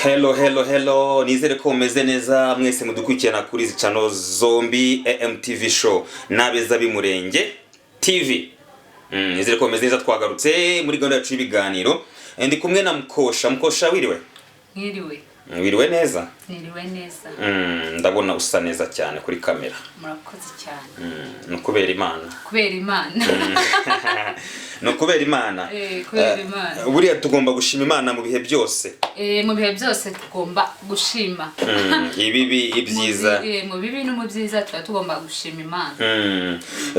Hello, nizere ko umeze neza mwese mudukurikirana kuri izi channel zombi AMTV show nabeza bimurenge TV. Nizere ko umeze neza, twagarutse muri gahunda yacu y'ibiganiro. Ndi kumwe na Mukosha wiriwe? Wiriwe neza? Niriwe neza. Ndabona usa neza cyane kuri kamera. Murakoze cyane. Nukubera Imana. Kubera Imana. Nukubera Imana. Kubera Imana. Buriya tugomba gushima Imana mu bihe byose. Mu bihe byose tugomba gushima. Ibibi ibyiza. Mu bibi no mu byiza tugomba gushima Imana.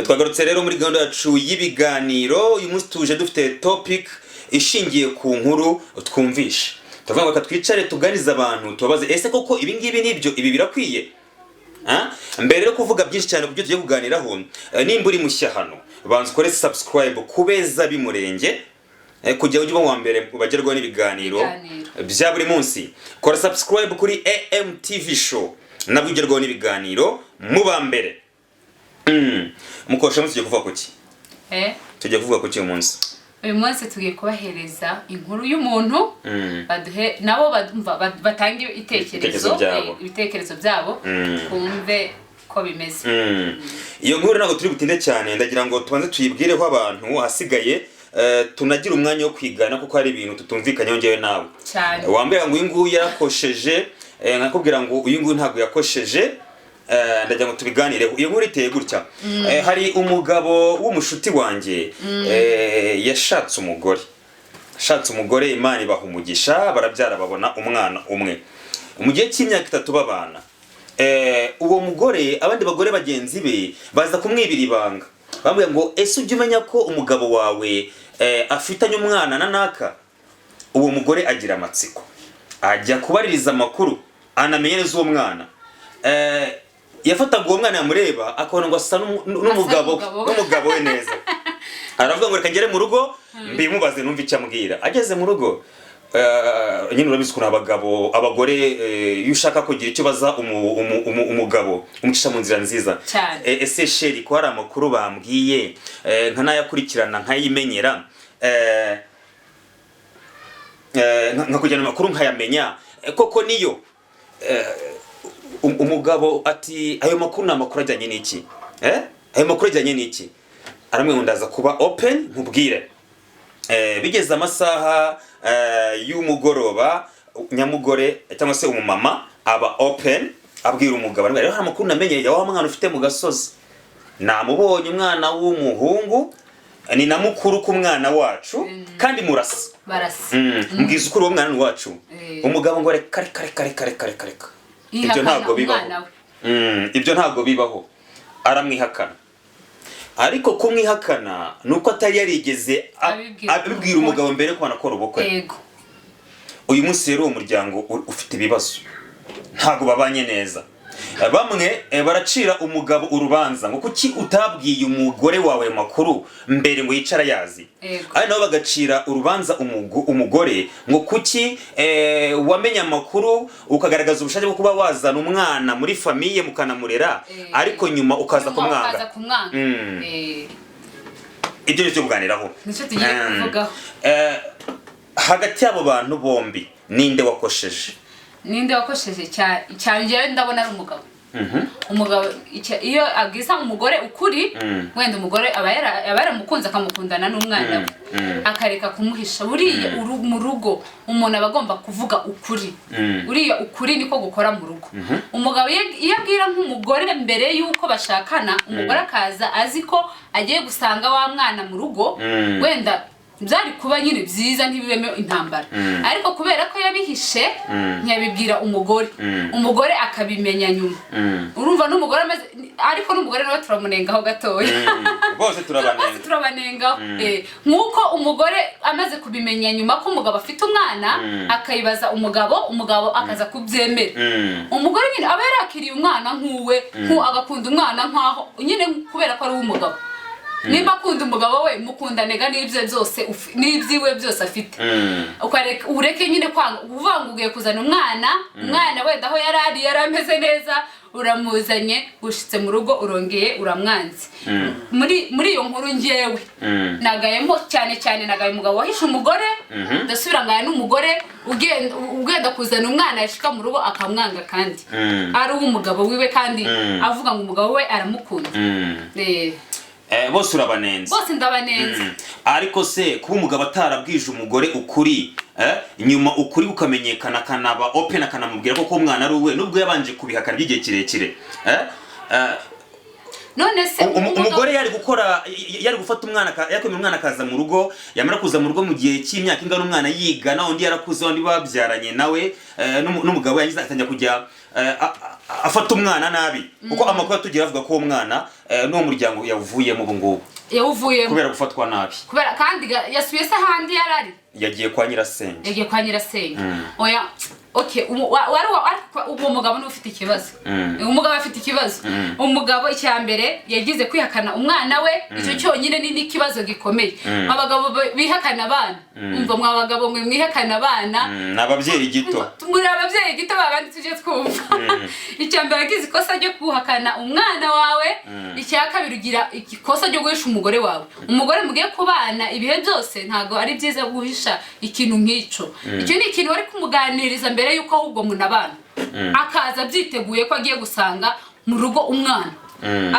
Twagarutse rero muri gahunda yacu y'ibiganiro. Uyu munsi tuje dufite topic ishingiye ku nkuru twumvisha. Tuvuga ngo twicare tuganiza abantu tubabaze ese koko ibi ngibi nibyo ibi birakwiye. Mbere yo kuvuga byinshi cyane kubyo tugiye kuganiraho, nimba uri mushya hano banza ukore subscribe kubeza bimurenge kugira ujye wa mbere ubagerwaho n'ibiganiro bya buri munsi. Kora subscribe kuri AMTV show nabwo ugerwaho n'ibiganiro mu ba mbere. Mukosha tugiye kuvuga kuki? Tugiye kuvuga kuki uyu munsi? Uyu munsi tugiye kubahereza inkuru y'umuntu baduhe nabo batanga ibitekerezo byabo kumve ko bimeze. Iyo nkuru ntabwo turi butinde cyane, ndagira ngo tubanze tuyibwireho abantu hasigaye tunagira umwanya wo kwigana kuko hari ibintu tutumvikanye ngewe nawe. Wambera ngo uyu nguyu yakosheje, nkakubwira ngo uyu nguyu ntabwo yakosheje, ndagira ngo tubiganireho. Iyo nkuru iteye gutya. Hari umugabo w'umushuti wanjye yashatse umugore, Imana ibaha umugisha, barabyara babona umwana umwe. Mu gihe cy'imyaka 3 babana, uwo mugore abandi bagore bagenzi be baza kumwibira ibanga. Bambwiye ngo ese ujye umenya ko umugabo wawe afitanye umwana na naka. Uwo mugore agira amatsiko, ajya kubaririza Makuru, anamenye neza uwo mwana. Yafataga uwo mwana yamureba akabona ngo asa n'umugabo we neza. Aravuga ngo reka ngere mu rugo mbimubaze numva icyo ambwira. Ageze mu rugo, nyine urabizi ko abagore iyo ushaka kugira icyo baza umugabo umucisha mu nzira nziza. Ese sheri ko hari amakuru bambwiye nkanayakurikirana nkayimenyera, nkakujyana amakuru nkayamenya koko niyo. Umugabo ati ayo makuru ni amakuru ajyanye n'iki? Ayo makuru ajyanye n'iki? Aramwe ngo ndaza kuba open nkubwire. Bigeze amasaha y'umugoroba, nyamugore cyangwa se umumama aba open abwira umugabo rero hari amakuru namenye ya wa mwana ufite mu gasozi. Namubonye umwana w'umuhungu ni na mukuru ku mwana wacu kandi murasa. Mbwiza ukuri uwo mwana wacu. Umugabo ngo reka. Ibyo ntabwo bibaho. Ibyo ntabwo bibaho. Aramwihakana. Ariko kumwihakana nuko atari yarigeze abibwira umugabo mbere ko anakora ubukwe. Uyu munsi rero umuryango ufite ibibazo, ntabwo babanye neza. Bamwe baracira umugabo urubanza ngo kuki utabwiye umugore wawe Makuru mbere ngo yicara yazi. Ari nabo bagacira urubanza umugore ngo kuki wamenya Makuru ukagaragaza ubushake bwo kuba wazana umwana muri famiye mukanamurera ariko nyuma ukaza kumwanga. Ibyo byo kuganiraho. Nicyo tugiye kuvugaho. Hagati y'abo bantu bombi ninde wakosheje? Ninde wakosheje cyane ndabona ari umugabo. Umugabo iyo agisa umugore ukuri, wenda umugore aba yaramukunze akamukundana n'umwana we, akareka kumuhisha. Buriya mu rugo umuntu aba agomba kuvuga ukuri. Buriya ukuri niko gukora mu rugo. Umugabo iyo abwira nk'umugore mbere yuko bashakana, umugore akaza azi ko agiye gusanga wa mwana mu rugo, wenda byari kuba nyine byiza ntibibemo intambara. Ariko kubera ko yabihishe ntiyabibwira umugore akabimenya nyuma. Urumva n'umugore amaze, ariko n'umugore nawe turamunengaho gatoya. Bose turabanengaho. Nkuko umugore amaze kubimenya nyuma ko umugabo afite umwana, akayibaza umugabo akaza kubyemera. Umugore nyine aba yarakiriye umwana nk'uwe, agakunda umwana nkaho nyine kubera ko ari umugabo. Nimba akunda umugabo we mukundanega n'ibyiwe byose afite. Ureke nyine uvangugiye kuzana umwana wenda aho yari ameze neza, uramuzanye ushitse mu rugo urongeye uramwanze. Muri iyo nkuru ngewe nagayemo cyane nagaye umugabo wahishe umugore ndasubira ngaya n'umugore ugenda kuzana umwana yashika mu rugo akamwanga kandi ari umugabo wiwe kandi avuga ngo umugabo we aramukunda. Bose urabanenze. Bose ndabanenze. Ariko se kuba umugabo atarabwije umugore ukuri nyuma ukuri ukamenyekana kanaba open akanamubwira ko umwana ari uwe nubwo yabanje kubihakana by'igihe kirekire none se umugore yari gufata umwana yakwemera umwana akaza mu rugo yamara kuza mu rugo mu gihe cy'imyaka ingana umwana yiga na undi yarakuze undi babyaranye nawe n'umugabo yagize atangira kujya afata umwana nabi kuko amakuru atugira avuga ko uwo mwana n'uwo muryango yavuyemo ubu ngubu kubera gufatwa nabi kubera kandi yasubiye se ahandi yarari yagiye kwa nyirasenge. Oya okay uwo mugabo n'ufite ikibazo. Umugabo afite ikibazo. Umugabo icyambere yagize kwihakana umwana we icyo cyonyine ni ikibazo gikomeye. Abagabo bihakana abana umva mwabagabo mwe mwihakana abana n'ababyeyi gito muri ababyeyi gito babandi tuje twumva. Icyambere yagize ikosa ryo kuhakana umwana wawe icyakabiri ugira ikosa ryo guhisha umugore wawe. Umugore mugiye kubana ibihe byose ntago ari byiza guhisha ikintu nk'ico. Icyo ni ikintu wari kumuganiriza mbere yuko ahubwo munabana akaza byiteguye ko agiye gusanga mu rugo umwana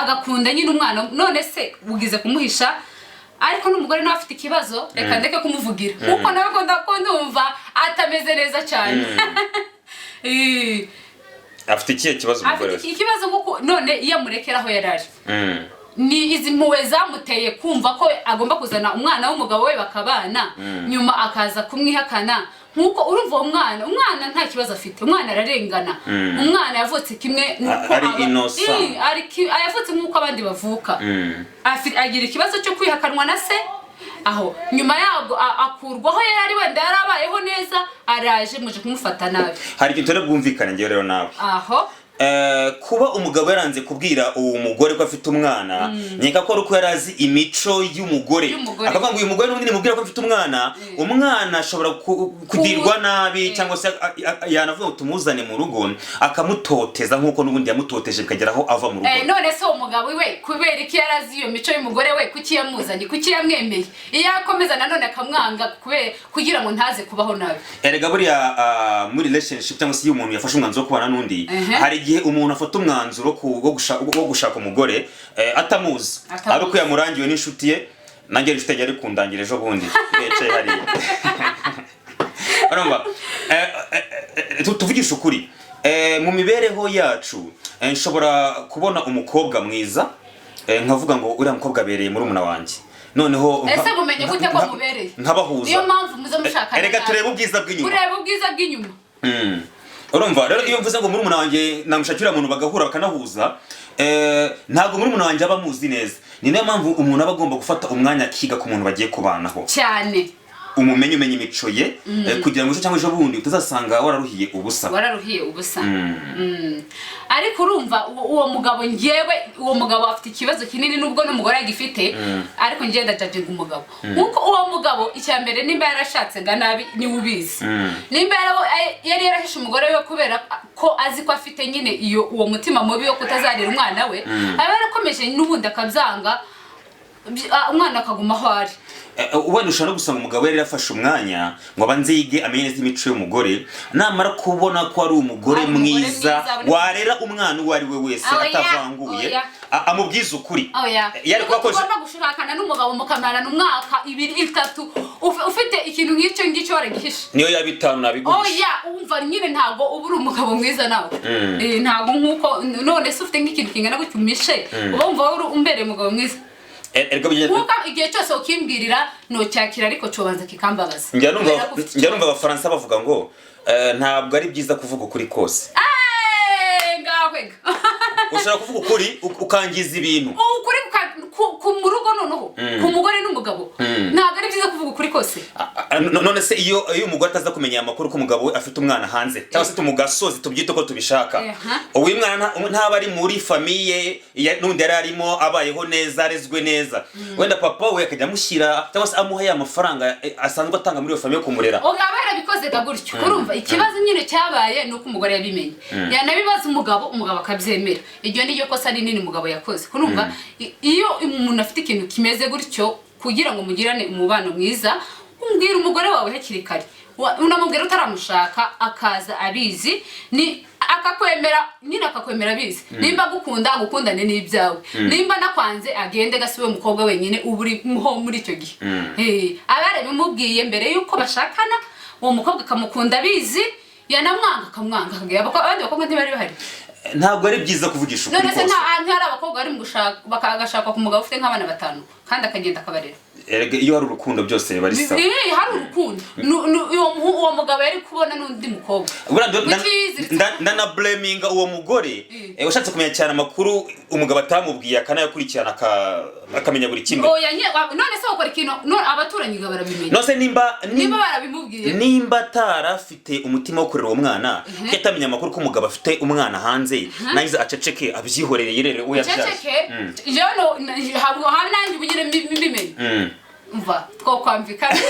agakunda nyine umwana. None se ugize kumuhisha ariko n'umugore nawe afite ikibazo reka ndeke kumuvugira kuko nawe ko ndumva atameze neza cyane. Afite ikihe kibazo umugore? Afite ikibazo kuko none iyo amurekeraho yarari ni izi mpuwe zamuteye kumva ko agomba kuzana umwana w'umugabo we bakabana nyuma akaza kumwihakana nkuko urumva umwana nta kibazo afite. Umwana ararengana. Umwana yavutse kimwe nuko ari innocent ayavutse nkuko abandi bavuka. Agira ikibazo cyo kwihakanwa na se aho nyuma yabwo akurwaho yari wenda yarabayeho neza araje muje kumufata nabi. Hari ikintu rero bwumvikane ngiye rero nawe aho kuba umugabo yaranze kubwira uwo mugore ko afite umwana nyeka ko ruko yarazi imico y'umugore akavuga ngo uyu mugore n'undi nimubwira ko afite umwana ashobora kudirwa nabi cyangwa se yanavuga ngo tumuzane mu rugo akamutoteza nkuko n'ubundi yamutoteje bikageraho ava mu rugo. None se umugabo we kubera iki yarazi iyo mico y'umugore we kuki yamuzanye kuki yamwemeye iyo akomeza nanone akamwanga kugira ngo ntaze kubaho nabi. Erega buriya muri relationship cyangwa se iyo umuntu yafashe umwanzuro wo kubana n'undi hari igihe umuntu afata umwanzuro wo gushaka umugore atamuzi ari uko yamurangiwe n'inshuti ye nanjye inshuti yari kundangira ejo bundi yicaye hariya. Urumva tuvugisha ukuri mu mibereho yacu nshobora kubona umukobwa mwiza nkavuga ngo uriya mukobwa abereye muri umuna wanjye noneho ese mumenye gute ko mubereye nkabahuza niyo mpamvu muze mushaka erega turebe ubwiza bw'inyuma urumva rero iyo mvuze ngo muri umuna wanjye namushakira umuntu bagahura bakanahuza ntago muri umuna wanjye aba muzi neza. Ni nayo mpamvu umuntu aba agomba gufata umwanya akiga ku muntu bagiye kubanaho cyane umenya imico ye kugira ngo cyangwa ejo bundi utazasanga wararuhiye ubusa. Ariko urumva uwo mugabo ngewe uwo mugabo afite ikibazo kinini nubwo n'umugore yagifite ariko ngiye ndajajinga umugabo nkuko uwo mugabo icyambere nimba yarashatse nabi ni ubizi nimba yari yarahishe umugore we kubera ko azi ko afite nyine uwo mutima mubi wo kutazarira umwana we aba yarakomeje n'ubundi akabyanga umwana akaguma aho ari. Uwenda ushobora gusanga umugabo yari yafashe umwanya ngo abanze yige amenye neza imico y'umugore namara kubona ko ari umugore mwiza warera umwana uwo ari we wese atavanguye amubwiza ukuri. Yari ugomba gushakana n'umugabo mukamarana umwaka 2 3 ufite ikintu nk'icyo ngicyo waragihisha niyo yabitanu nabiguhisha. Umva nyine ntago uba uri umugabo mwiza nawe ntago nkuko none se ufite nk'ikintu kingana gutyo umishe uba wumva uri umbere umugabo mwiza. Kuko igihe cyose ukimbwirira no cyakira ariko cobanza kikambabaza. Njya numva abafaransa bavuga ngo ntabwo ari byiza kuvuga ukuri kose. Ngahwega ushaka kuvuga ukuri ukangiza ibintu ukuri mu rugo noneho ku mugore n'umugabo ntabwo ari byiza kuvuga ukuri kose. None se iyo umugore ataza kumenya amakuru ko umugabo we afite umwana hanze cyangwa se tumugasozi tubyita uko tubishaka, uyu mwana ntaba ari muri famiye n'undi yari arimo abayeho neza arezwe neza, wenda papa we akajya amushyira cyangwa se amuha ya mafaranga asanzwe atanga muri iyo famiye kumurera, aba yarabikoze gutyo. Urumva ikibazo nyine cyabaye nuko umugore yabimenye, yanabibaza umugabo akabyemera. Iryo ni ryo kosa rinini umugabo yakoze. Urumva iyo umuntu afite ikintu kimeze gutyo kugira ngo mugirane umubano mwiza, umbwira umugore wawe hakiri kare, unamubwira utaramushaka akaza abizi, ni akakwemera abizi. Nimba agukundane n'ibyawe, nimba nakwanze agende gasiwe umukobwa wenyine uburiho muri icyo gihe. Abare bimubwiye mbere yuko bashakana, uwo mukobwa akamukunda abizi, yanamwanga akamwanga. Abandi bakobwa ntibari bahari. Ntabwo ari byiza kuvugisha ukuri kose. None se ntari abakobwa bari bagashaka ku mugabo ufite nk'abana 5 kandi akagenda akabarera. Iyo hari urukundo byose bari sawa. Hari urukundo. Uwo mugabo yari kubona n'undi mukobwa. Ndana blaming uwo mugore washatse kumenya cyane amakuru umugabo atamubwiye akanayakurikirana akamenya buri kimwe. None se ukora ikintu abaturanyi barabimenya. None se nimba barabimubwiye, nimba tarafite umutima wo kurera uwo mwana, yatamenya amakuru ko umugabo afite umwana hanze, nagize aceceke abyihorere yerere uyabyaje. Aceceke habwo nanjye ubugire mbimenye. Umva twokwamvikana.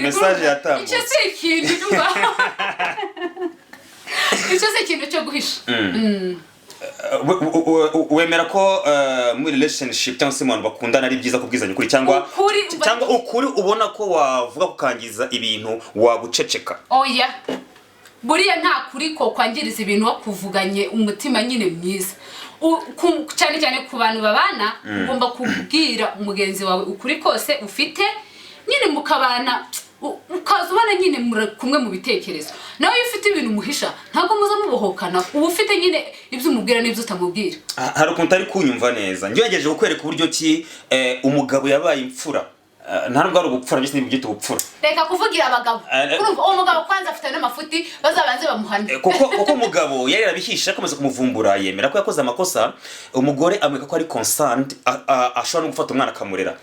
Message yatambo. Icyo si ikintu cyo guhisha. Wemera ko muri relationship cyangwa se mu bantu bakundana ari byiza kubwizanya ukuri cyangwa ukuri ubona ko wavuga kukangiza ibintu waguceceka? Oya, buriya nta kuri ko kwangiriza ibintu wakuvuganye umutima nyine mwiza. Cyane ku bantu babana, ugomba kubwira umugenzi wawe ukuri kose ufite, nyine mukabana ukazubana nyine kumwe mu bitekerezo. Nawe iyo ufite ibintu muhisha ntabwo muza mubohokana, uba ufite nyine ibyo umubwira n'ibyo utamubwira. Hari ukuntu ari kunyumva neza. Ngerageje kukwereka uburyo ki umugabo yabaye imfura. Ntabwo ari ubupfura, byose nibyita ubupfura. Reka kuvugira abagabo. Urumva uwo mugabo kwanza afite n'amafuti bazabanze bamuhane. Kuko umugabo yari yarabihisha akomeza kumuvumbura, yemera ko yakoze amakosa. Umugore amweka ko ari concerned, ashobora no gufata umwana akamurera.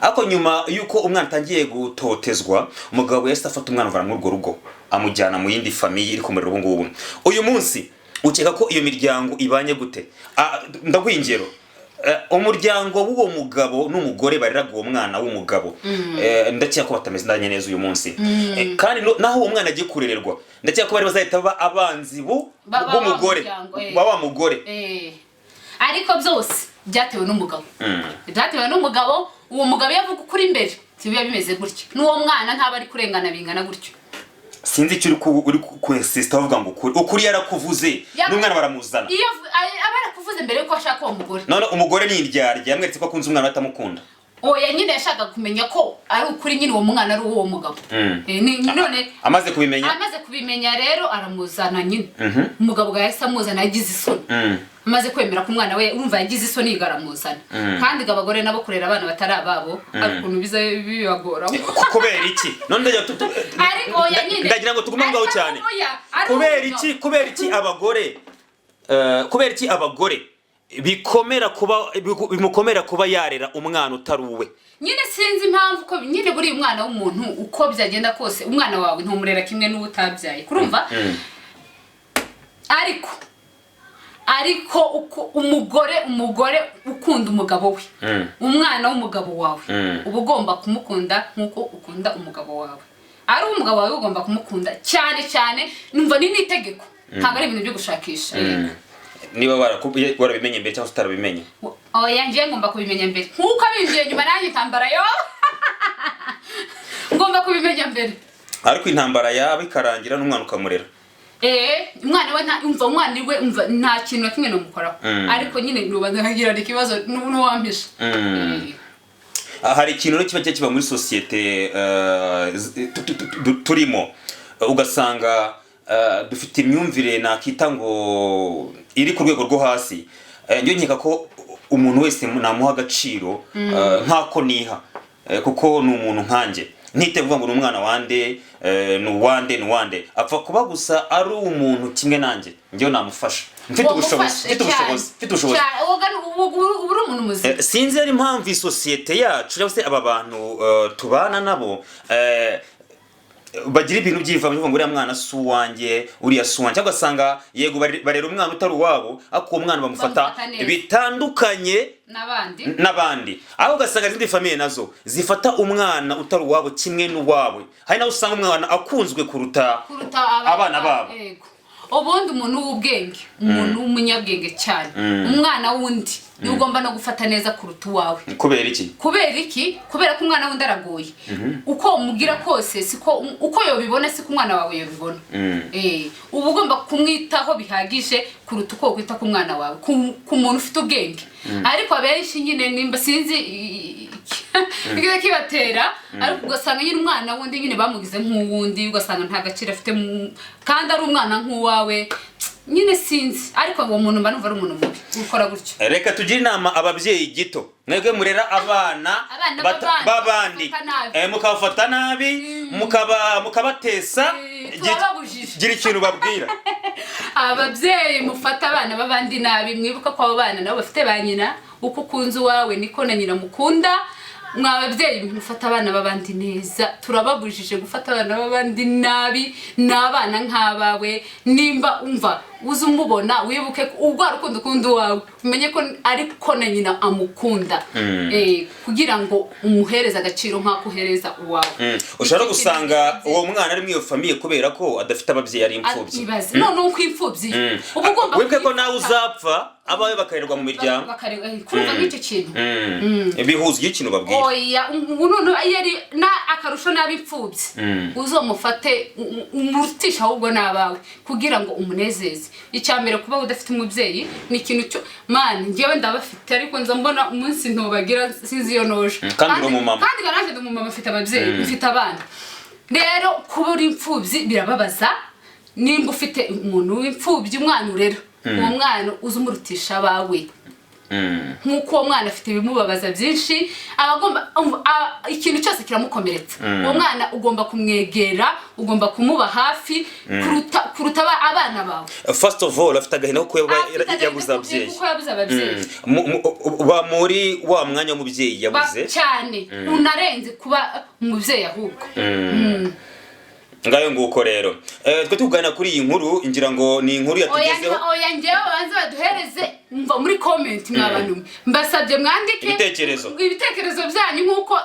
Ariko nyuma yuko umwana atangiye gutotezwa, umugabo yahise afata umwana avana muri urwo rugo amujyana mu yindi famiye iri kumurera ubu ngubu. Uyu munsi ukeka ko iyo miryango ibanye gute? Ndaguha ingero. Umuryango w'uwo mugabo n'umugore bareraga uwo mwana w'umugabo, ndakeka ko batameze neza uyu munsi. Kandi naho uwo mwana agiye kurererwa, ndakeka ko bari bazahita baba abanzi b'umugore wa mugore. Ariko byose byatewe n'umugabo. Uwo mugabo yavuga ukuri imbere, biba bimeze gutyo. N'uwo mwana ntaba ari kurengana bingana gutyo. Sinzi icyo uri kwensista avuga ngo ukuri yarakuvuze n'umwana baramuzana. Iyo abarakuvuze mbere yuko ashaka uwo mugore. None umugore ni iryarya yamweretse ko akunze umwana batamukunda. Oya nyine yashaka kumenya ko ari ukuri nyine uwo mwana ari uwo mugabo. None amaze kubimenya rero aramuzana nyine. Umugabo gahise amuzana yagize isoni. Amaze kwemera ko umwana we urumva yagize isoni igaramuzana. Kandi abagore nabo kurera abana batari ababo akuntu biza bibagora. Kubera iki? None ndagira ngo tugume ngaho cyane. Kubera iki abagore bimukomera kuba yarera umwana utari uwe? Nyine sinzi impamvu ko nyine buri umwana w'umuntu uko byagenda kose umwana wawe ntumurera kimwe n'ubutabyaye. Kurumva? Ariko uko umugore ukunda umugabo we, umwana w'umugabo wawe, uba ugomba kumukunda nkuko ukunda umugabo wawe. Ari umugabo wawe ugomba kumukunda cyane, numva ni n'itegeko. Ntabwo ari ibintu byo gushakisha. Niba warabimenye mbere cyangwa utarabimenye? Oya ngiye ngomba kubimenya mbere. Nkuko abinjiye nyuma nanjye intambara yo. Ngomba kubimenya mbere. Ariko intambara yaba ikarangira n'umwana ukamurera. Umwana we nta kintu na kimwe namukoraho. Ariko nyine nubanza nkagirana ikibazo n'uwampisha. Hari ikintu kiba muri societe turimo, ugasanga dufite imyumvire nakita ngo iri ku rwego rwo hasi. Njye nkeka ko umuntu wese namuha agaciro nkako niha, kuko ni umuntu nkanjye. ntite kuvuga ngo umwana wande nuwande apfa kuba gusa ari umuntu kimwe nanjye njyewe namufasha mfite ubushobozi uri umuntu muzima sinzi ari impamvu isosiyete yacu cyangwa se aba bantu tubana nabo bagira ibintu by'iva ngo uriya mwana si uwanjye uriya si uwanjye cyangwa ugasanga yego barera umwana utari uwabo ariko uwo mwana bamufata bitandukanye n'abandi aho ugasanga izindi famiye nazo zifata umwana utari uwabo kimwe n'uwawe hari nawe usanga umwana akunzwe kuruta abana babo ubundi umuntu w'ubwenge umuntu w'umunyabwenge cyane umwana wundi ni ugomba no gufata neza kuruta uwawe kubera iki kubera ko umwana wundi aragoye uko umubwira kose siko uko yobibona siko umwana wawe yobibona uba ugomba kumwitaho bihagije kuruta uko kwita ku mwana wawe ku muntu ufite ubwenge ariko abenshi nyine nimba sinzi ikiza kibatera ariko ugasanga nyine umwana wundi nyine bamugize nk'uwundi ugasanga nta gaciro afite kandi ari umwana nk'uwawe nyine sinzi ariko uwo muntu mba numva ari umuntu mubi gukora gutyo reka tugire inama ababyeyi gito mwebwe murera abana babandi mukabafata nabi mukabatesa gira ikintu babwira ababyeyi mufata abana babandi nabi mwibuka ko abo bana nabo bafite ba nyina uko ukunze uwawe niko na nyina mukunda mwababyeyi mufata abana babandi neza turababujije gufata abana babandi nabi n'abana nk'abawe nimba umva uzi umubona wibuke ubwo rukundo ukunda wawe umenye ko ariko na nyina amukunda kugira ngo umuhereze agaciro nk'ako uhereza uwawe ushobora gusanga uwo mwana ari mwiyo famiye kubera ko adafite ababyeyi ari imfubyi none uko imfubyi uba ugomba wibuke ko nawe uzapfa abawe bakarerwa mu miryango kumva nk'icyo kintu bihuza ikintu babwira oya none yari na akarusho n'abipfubyi uzomufate umurutisha ahubwo n'abawe kugira ngo umunezeze icyambere kuba udafite umubyeyi ni ikintu cyo man ngiye ndabafite ariko nza mbona umunsi ntobagira sinzi yo noje kandi uri umumama kandi garaje ndi umumama afite ababyeyi mfite abana rero kuba uri imfubyi birababaza nimba ufite umuntu w'imfubyi umwana urera uwo mwana uzumurutisha abawe nkuko uwo mwana afite ibimubabaza byinshi abagomba ikintu cyose kiramukomeretsa uwo mwana ugomba kumwegera ugomba kumuba hafi kuruta abana bawe first of all afite agahinda ko yabuze ababyeyi ba muri wa mwanya w'umubyeyi yabuze cyane unarenze kuba umubyeyi ahubwo ngayo nguko rero twe tugana kuri iyi nkuru ngira ngo ni inkuru yatugezeho oya ngewe banze baduhereze mva muri comment mwabantu mbasabye mwandike ibitekerezo byanyu nkuko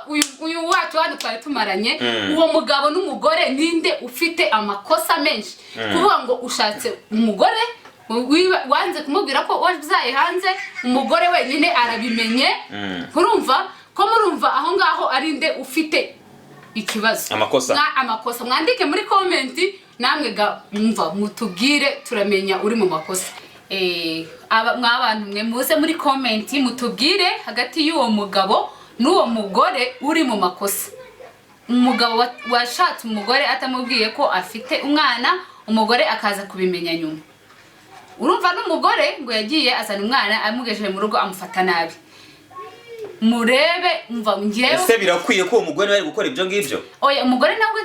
uyu wacu hano twari tumaranye uwo mugabo n'umugore ninde ufite amakosa menshi kuvuga ngo ushatse umugore wanze kumubwira ko wabyaye hanze umugore wenyine arabimenye urumva ko murumva aho ngaho arinde ufite ikibazo amakosa mwandike muri comment namwe mva mutubwire turamenya uri mu makosa mwabantu mwe muze muri comment mutubwire hagati y'uwo mugabo n'uwo mugore uri mu makosa umugabo washatse umugore atamubwiye ko afite umwana umugore akaza kubimenya nyuma urumva n'umugore ngo yagiye azana umwana amugejeje mu rugo amufata nabi murebe mva ngewe ese birakwiye ko umugore bari gukora ibyo ngibyo oya umugore nabwo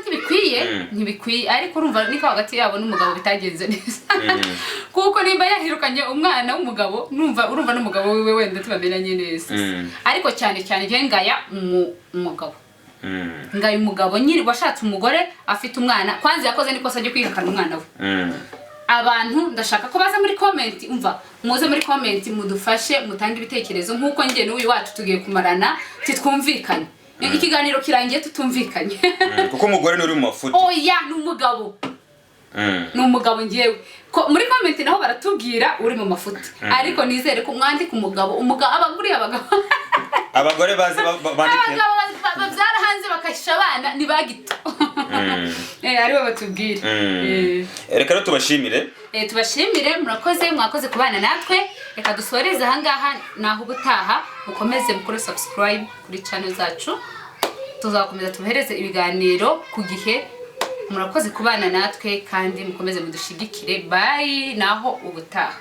ntibikwiye ariko urumva niko hagati yabo n'umugabo bitagenze neza kuko nimba yahirukanye umwana w'umugabo urumva n'umugabo wiwe wenda tubamenanye neza ariko cyane ngiye ngaya umugabo ngaya umugabo nyiri washatse umugore afite umwana kwanza yakoze nikosa ryo kwihakana umwana we abantu ndashaka ko baza muri comment umva muze muri comment mudufashe mutange ibitekerezo nkuko ngiye n'uyu wacu tugiye kumarana titwumvikanye ikiganiro kirangiye tutumvikanye kuko umugore n'uri mu mafuti oya n'umugabo n'umugabo ngiyewe muri comment naho baratubwira uri mu mafuti ariko nizere ko mwandika umugabo abagore bazi bandike babyara hanze bakashisha abana ni bagito aribo batubwira reka rero tubashimire mwakoze kubana natwe reka dusoreze ahangaha naho ubutaha mukomeze mukore subscribe kuri channel zacu tuzakomeza tubahereze ibiganiro ku gihe murakoze kubana natwe kandi mukomeze mudushigikire bye naho ubutaha